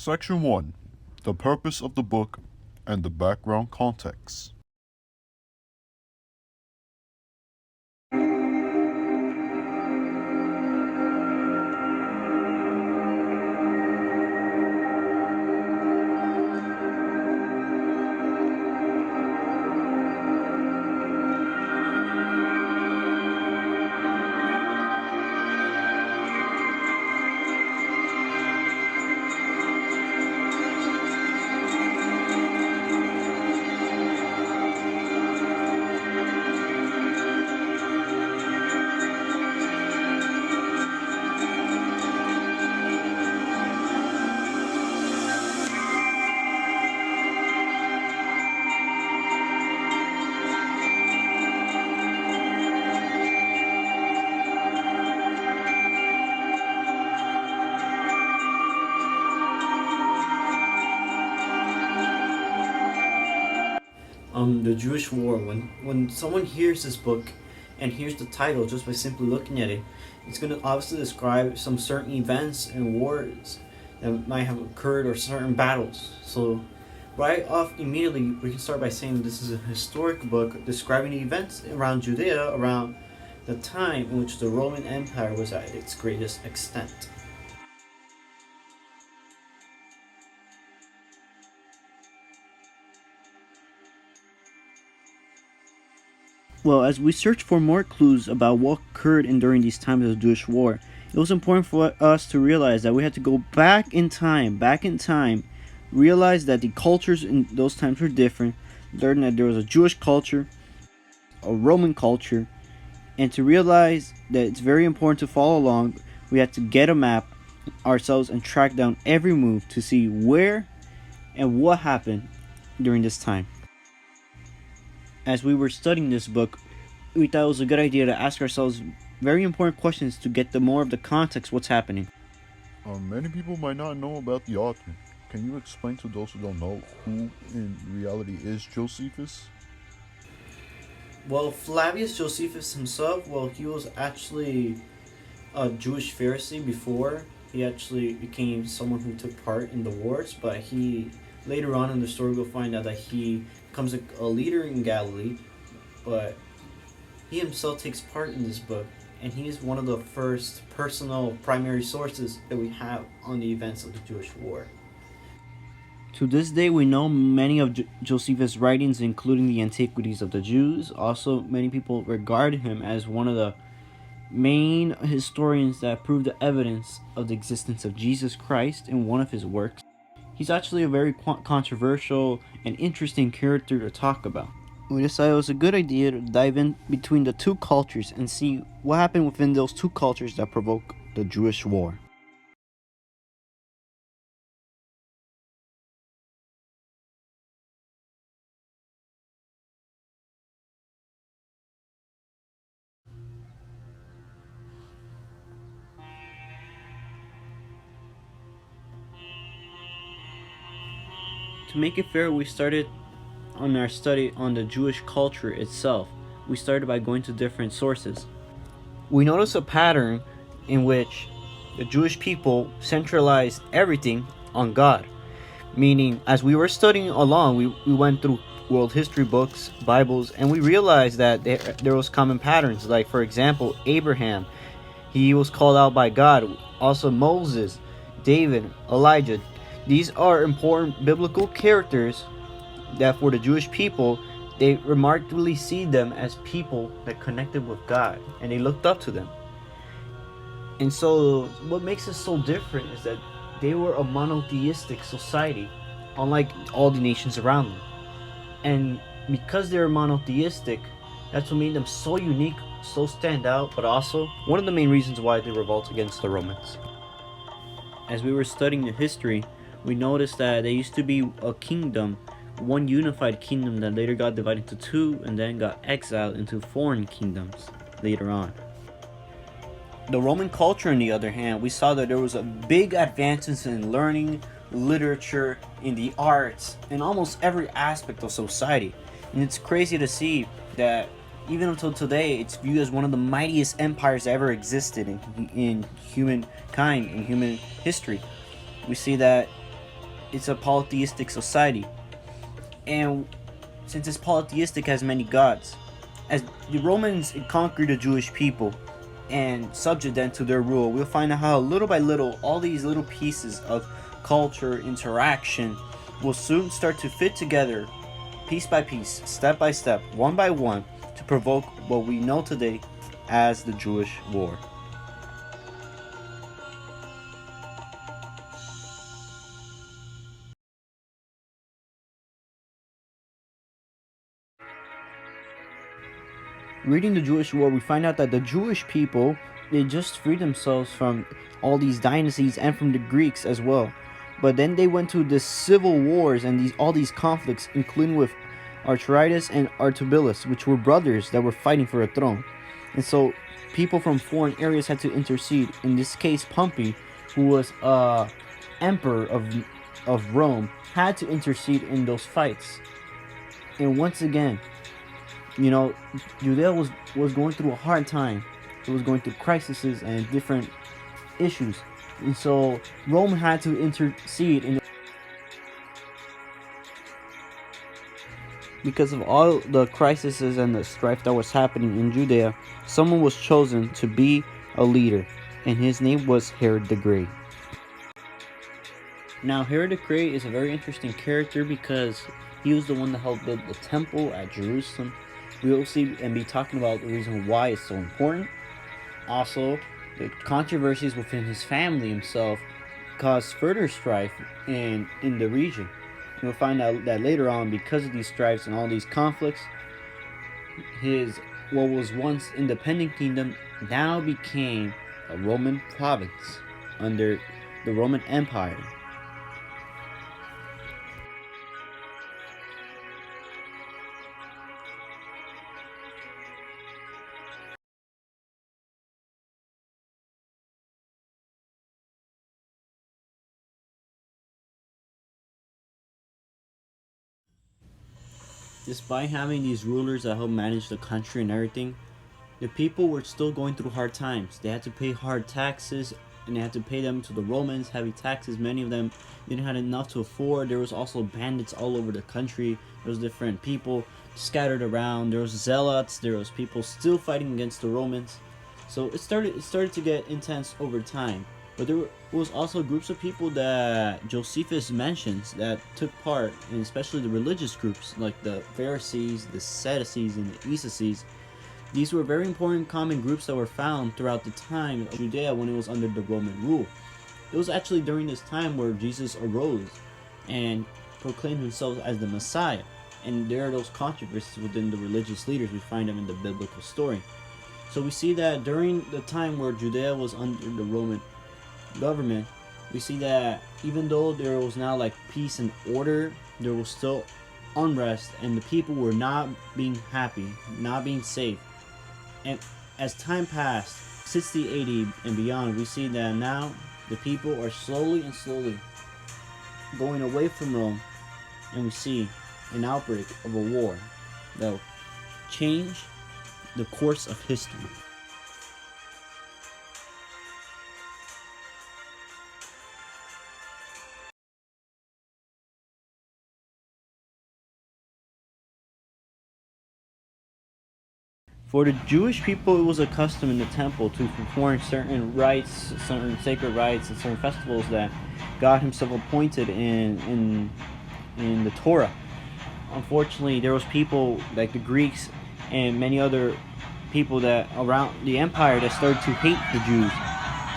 Section 1. The purpose of the book and the background context. The Jewish War. When someone hears this book and hears the title just by simply looking at it, it's going to obviously describe some certain events and wars that might have occurred or certain battles. So right off immediately we can start by saying this is a historic book describing the events around Judea around the time in which the Roman Empire was at its greatest extent. Well, as we search for more clues about what occurred during these times of the Jewish War, it was important for us to realize that we had to go back in time, realize that the cultures in those times were different, learn that there was a Jewish culture, a Roman culture, and to realize that it's very important to follow along, we had to get a map ourselves and track down every move to see where and what happened during this time. As we were studying this book, we thought it was a good idea to ask ourselves very important questions to get the more of the context what's happening. Many people might not know about the author. Can you explain to those who don't know who in reality is Josephus? Well, Flavius Josephus himself, he was actually a Jewish Pharisee before he actually became someone who took part in the wars, but he later on in the story we'll find out that he becomes a leader in Galilee, but he himself takes part in this book, and he is one of the first personal primary sources that we have on the events of the Jewish War. To this day, we know many of Josephus' writings, including the Antiquities of the Jews. Also, many people regard him as one of the main historians that prove the evidence of the existence of Jesus Christ in one of his works. He's actually a very controversial and interesting character to talk about. We decided it was a good idea to dive in between the two cultures and see what happened within those two cultures that provoke the Jewish War. To make it fair, we started on our study on the Jewish culture itself. We started by going to different sources. We noticed a pattern in which the Jewish people centralized everything on God. Meaning, as we were studying along, we went through world history books, Bibles, and we realized that there was common patterns. Like, for example, Abraham, he was called out by God. Also Moses, David, Elijah. These are important biblical characters that for the Jewish people, they remarkably see them as people that connected with God, and they looked up to them. And so what makes us so different is that they were a monotheistic society, unlike all the nations around them. And because they're monotheistic, that's what made them so unique, so stand out, but also one of the main reasons why they revolt against the Romans. As we were studying the history, we noticed that there used to be a kingdom, one unified kingdom that later got divided into two and then got exiled into foreign kingdoms later on. The Roman culture, on the other hand, we saw that there was a big advances in learning, literature, in the arts, in almost every aspect of society. And it's crazy to see that even until today, it's viewed as one of the mightiest empires that ever existed in humankind, in human history. We see that it's a polytheistic society, and since it's polytheistic, has many gods. As the Romans conquered the Jewish people and subject them to their rule, we'll find out how little by little all these little pieces of culture interaction will soon start to fit together, piece by piece, step by step, one by one, to provoke what we know today as the Jewish War. Reading the Jewish War, we find out that the Jewish people, they just freed themselves from all these dynasties and from the Greeks as well. But then they went to the civil wars and all these conflicts, including with Archeritis and Artobulus, which were brothers that were fighting for a throne. And so people from foreign areas had to intercede. In this case, Pompey, who was emperor of Rome, had to intercede in those fights. And once again, Judea was going through a hard time. It was going through crises and different issues. And so Rome had to intercede because of all the crises and the strife that was happening in Judea. Someone was chosen to be a leader, and his name was Herod the Great. Now, Herod the Great is a very interesting character because he was the one that helped build the temple at Jerusalem. We will see and be talking about the reason why it's so important. Also, the controversies within his family himself caused further strife in the region. We'll find out that later on, because of these strifes and all these conflicts, what was once independent kingdom now became a Roman province under the Roman Empire. Despite having these rulers that helped manage the country and everything, the people were still going through hard times. They had to pay hard taxes, and they had to pay them to the Romans, heavy taxes. Many of them didn't have enough to afford. There was also bandits all over the country. There was different people scattered around. There was zealots. There was people still fighting against the Romans. So it started to get intense over time. But there was also groups of people that Josephus mentions that took part, and especially the religious groups like the Pharisees, the Sadducees, and the Essenes. These were very important common groups that were found throughout the time of Judea when it was under the Roman rule. It was actually during this time where Jesus arose and proclaimed himself as the Messiah. And there are those controversies within the religious leaders. We find them in the biblical story. So we see that during the time where Judea was under the Roman government, we see that even though there was now like peace and order, there was still unrest, and the people were not being happy, not being safe. And as time passed, 60 AD and beyond, we see that now the people are slowly going away from Rome, and we see an outbreak of a war that will change the course of history. For the Jewish people, it was a custom in the temple to perform certain rites, certain sacred rites, and certain festivals that God himself appointed in the Torah. Unfortunately, there was people like the Greeks and many other people that around the empire that started to hate the Jews,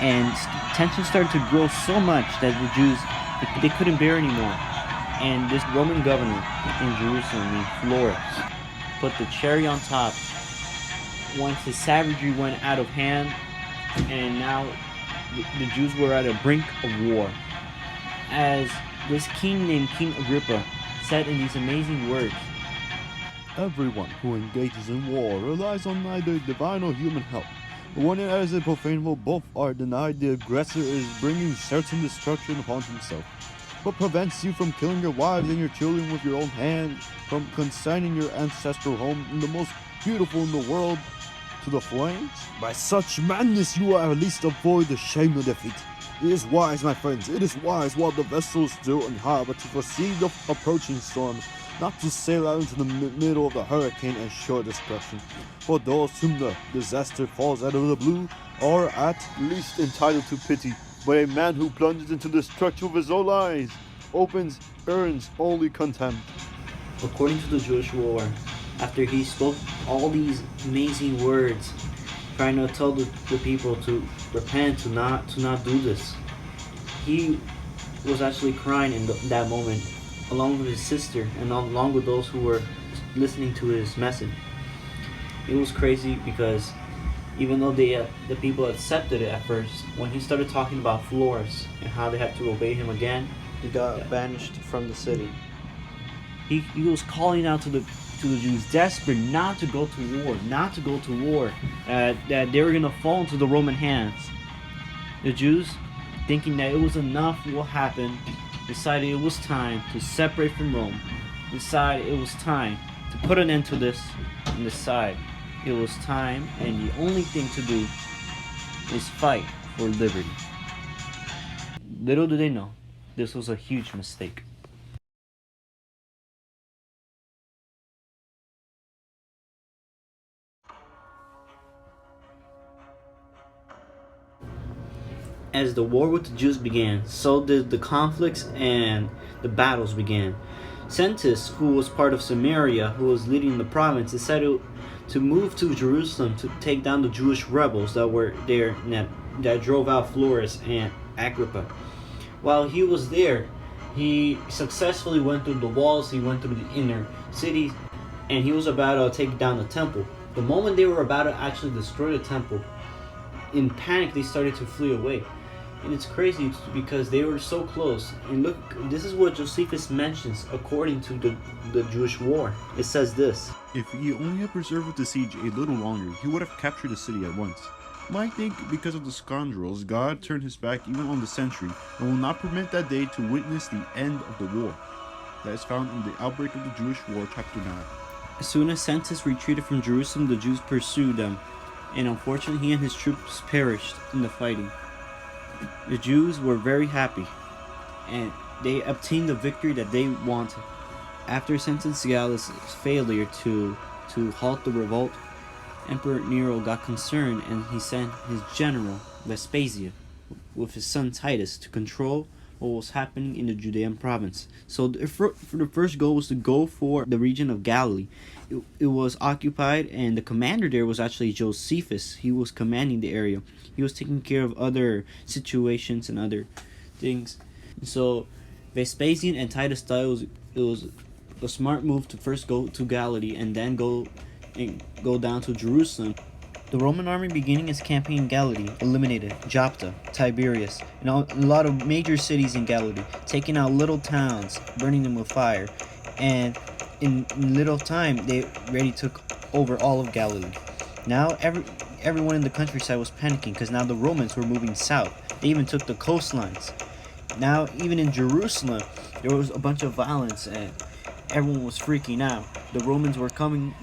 and tension started to grow so much that the Jews they couldn't bear anymore. And this Roman governor in Jerusalem named Flavius put the cherry on top once his savagery went out of hand, and now the Jews were at a brink of war. As this king named King Agrippa said in these amazing words, "Everyone who engages in war relies on neither divine or human help. But when it is profanable, both are denied. The aggressor is bringing certain destruction upon himself. What prevents you from killing your wives and your children with your own hand, from consigning your ancestral home, the most beautiful in the world, to the flames? By such madness you will at least avoid the shame of defeat. It is wise, my friends, it is wise while the vessel is still in harbor to foresee the approaching storm, not to sail out into the middle of the hurricane and sure destruction. For those whom the disaster falls out of the blue are at least entitled to pity, but a man who plunges into destruction with his own eyes earns only contempt. According to the Jewish war, after he spoke all these amazing words, trying to tell the people to repent, to not do this, he was actually crying in that moment, along with his sister and along with those who were listening to his message. It was crazy because even though the people accepted it at first, when he started talking about Flores and how they had to obey him again, He got banished from the city. he was calling out to the Jews, desperate not to go to war, that they were gonna fall into the Roman hands. The Jews, thinking that it was enough what happened, decided it was time to separate from Rome, decided it was time to put an end to this, and decide it was time, and the only thing to do is fight for liberty. Little do they know, this was a huge mistake. As the war with the Jews began, so did the conflicts and the battles began. Sentis, who was part of Samaria, who was leading the province, decided to move to Jerusalem to take down the Jewish rebels that were there that drove out Florus and Agrippa. While he was there, he successfully went through the walls, he went through the inner cities, and he was about to take down the temple. The moment they were about to actually destroy the temple, in panic they started to flee away. And it's crazy because they were so close. And look, this is what Josephus mentions according to the Jewish war. It says this: If he only had preserved the siege a little longer, he would have captured the city at once. But I think because of the scoundrels, God turned his back even on the century and will not permit that day to witness the end of the war. That is found in the outbreak of the Jewish war, chapter 9. as soon as Sentis retreated from Jerusalem, the Jews pursued them, and unfortunately he and his troops perished in the fighting. The Jews were very happy, and they obtained the victory that they wanted. After Sentis Gallus' failure to halt the revolt, Emperor Nero got concerned, and he sent his general Vespasian with his son Titus to control what was happening in the Judean province. So the first goal was to go for the region of Galilee. It was occupied, and the commander there was actually Josephus. He was commanding the area. He was taking care of other situations and other things. So Vespasian and Titus thought it was a smart move to first go to Galilee and then go down to Jerusalem. The Roman army, beginning its campaign in Galilee, eliminated Jopta, Tiberias, and a lot of major cities in Galilee, taking out little towns, burning them with fire, and in little time they already took over all of Galilee. Now everyone in the countryside was panicking because now the Romans were moving south. They even took the coastlines. Now even in Jerusalem there was a bunch of violence and everyone was freaking out. The Romans were coming,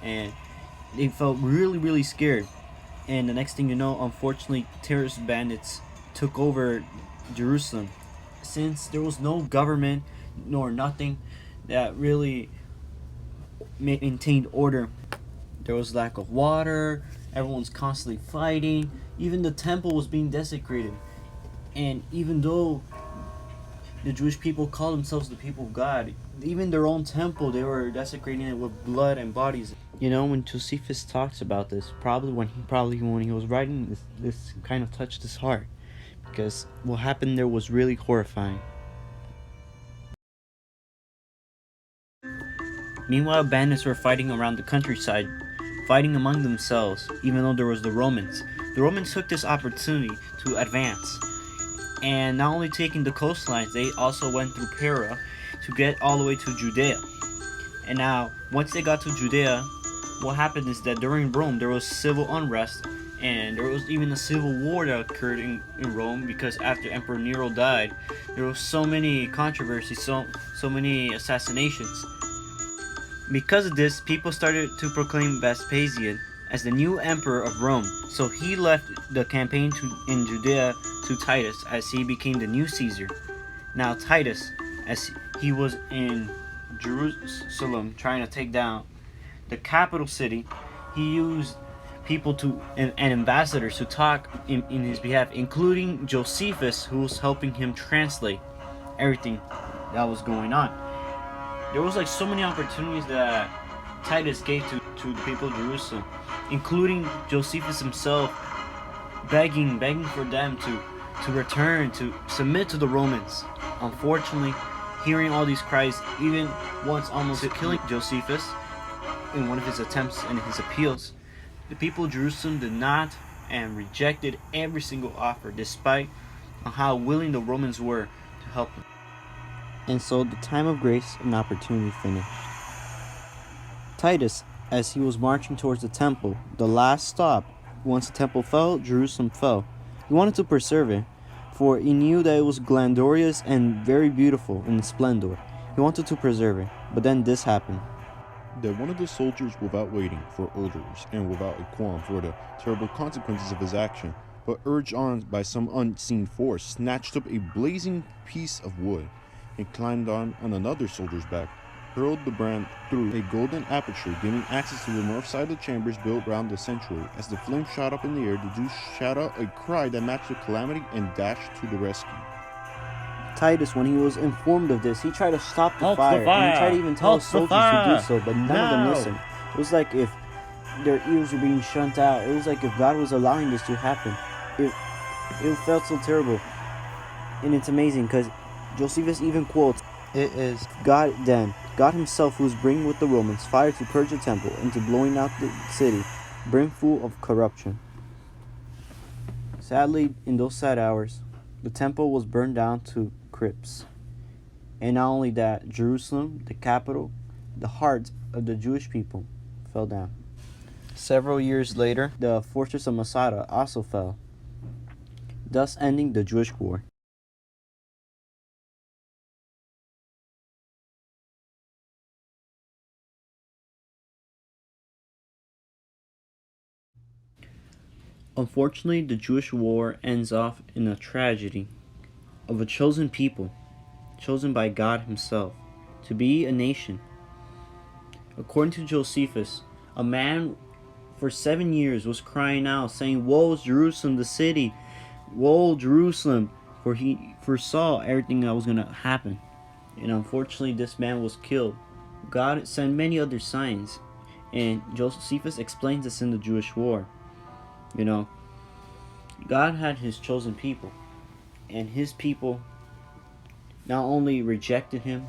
and they felt really scared. And the next thing you know, unfortunately, terrorist bandits took over Jerusalem. Since there was no government nor nothing that really maintained order, there was lack of water, everyone's constantly fighting, even the temple was being desecrated. And even though the Jewish people call themselves the people of God, even their own temple, they were desecrating it with blood and bodies. You know, when Josephus talks about this, probably when he was writing this kind of touched his heart, because what happened there was really horrifying. Meanwhile, bandits were fighting around the countryside, fighting among themselves, even though there was the Romans. The Romans took this opportunity to advance, and not only taking the coastlines, they also went through Pera to get all the way to Judea. And now, once they got to Judea, what happened is that during Rome there was civil unrest, and there was even a civil war that occurred in Rome, because after Emperor Nero died, there was so many controversies, so many assassinations. Because of this, people started to proclaim Vespasian as the new emperor of Rome. So he left the campaign in Judea to Titus as he became the new Caesar. Now Titus, as he was in Jerusalem trying to take down the capital city, he used people and ambassadors to talk in his behalf, including Josephus, who was helping him translate everything that was going on. There was like so many opportunities that Titus gave to the people of Jerusalem, including Josephus himself begging for them to return, to submit to the Romans. Unfortunately, hearing all these cries, even once almost killing Josephus in one of his attempts and his appeals, the people of Jerusalem did not and rejected every single offer, despite how willing the Romans were to help them. And so the time of grace and opportunity finished. Titus, as he was marching towards the temple, the last stop, once the temple fell, Jerusalem fell. He wanted to preserve it, for he knew that it was glorious and very beautiful in its splendor. He wanted to preserve it, but then this happened. That one of the soldiers, without waiting for orders and without a qualm for the terrible consequences of his action, but urged on by some unseen force, snatched up a blazing piece of wood and climbed on another soldier's back, hurled the brand through a golden aperture, gaining access to the north side of the chambers built round the sanctuary. As the flame shot up in the air, the Jews shot out a cry that matched the calamity and dashed to the rescue. Titus, when he was informed of this, he tried to stop the Halt the fire, and fire! he tried to even tell Halt his the soldiers to fire! do so, but none of them Now! listened. It was like if their ears were being shut out. It was like if God was allowing this to happen. It felt so terrible. And it's amazing because Josephus even quotes, "It is God himself who is bringing with the Romans fire to purge the temple and to blowing out the city, brimful of corruption." Sadly, in those sad hours, the temple was burned down to crypts. And not only that, Jerusalem, the capital, the heart of the Jewish people, fell down. Several years later, the fortress of Masada also fell, thus ending the Jewish war. Unfortunately, the Jewish war ends off in a tragedy of a chosen people, chosen by God himself, to be a nation. According to Josephus, a man for 7 years was crying out, saying, "Woe is Jerusalem, the city! Woe, Jerusalem!" For he foresaw everything that was going to happen. And unfortunately, this man was killed. God sent many other signs, and Josephus explains this in the Jewish war. You know, God had his chosen people, and his people not only rejected him,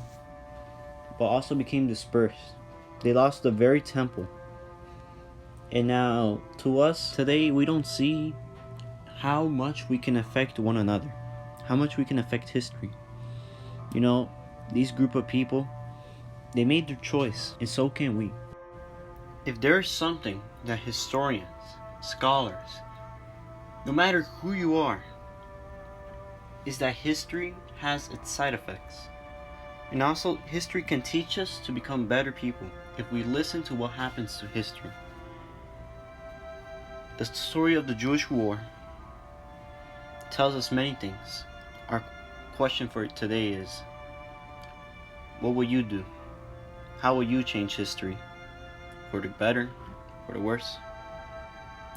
but also became dispersed. They lost the very temple. And now, to us, today, we don't see how much we can affect one another, how much we can affect history. You know, these group of people, they made their choice, and so can we. If there is something that historians, scholars, no matter who you are, is that history has its side effects. And also, history can teach us to become better people if we listen to what happens to history. The story of the Jewish war tells us many things. Our question for today is, what will you do? How will you change history? For the better? For the worse?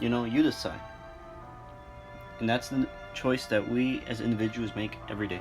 You know, you decide. And that's the choice that we as individuals make every day.